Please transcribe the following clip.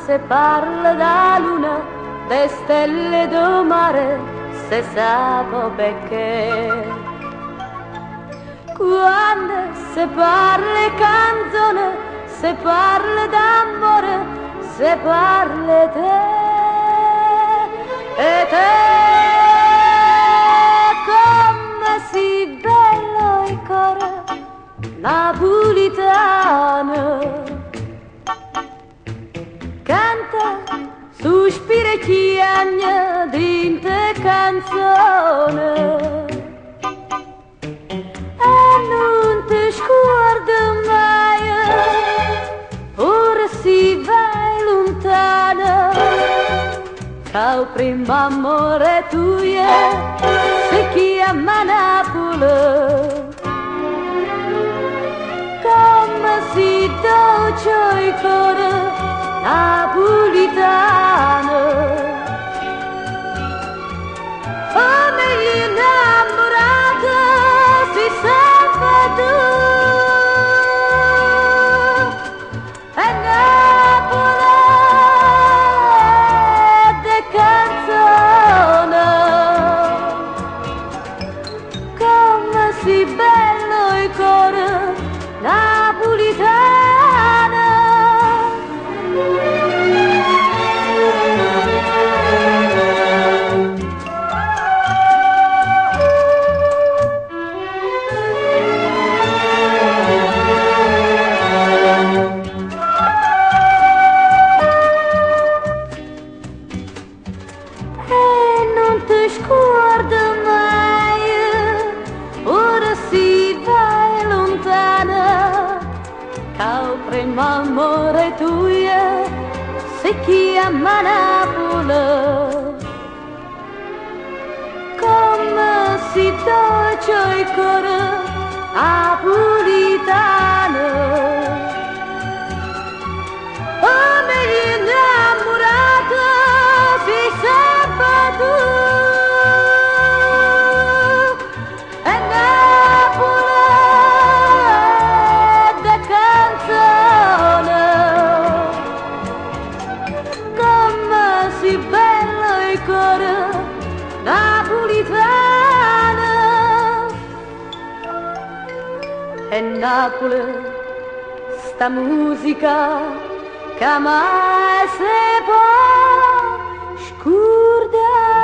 se parla da luna, de stelle do mare, se sapo perché. Quando se parla canzone, se parla d'amore, se parla te e te, come si bello il cuore napolitano. Canta, sospira e chiagna dinte canzone e non ti scorda mai, ora si vai lontana, cau primo amore tuo si chiama Napoli. Come si dolce il cuore napolitano, come innamorata si salva tu, e Napoli de canzone, come si bello il cuore napolitano. E non ti scorda mai, ora si vai lontana, cau primo amore tuo si chiama Napoli. Come si dolce il cuore napolitano, come innamorato si salva tu, e Napoli da canzone, come si bello il cuore napolitano. E Napoli, sta musica che mai si può scordare.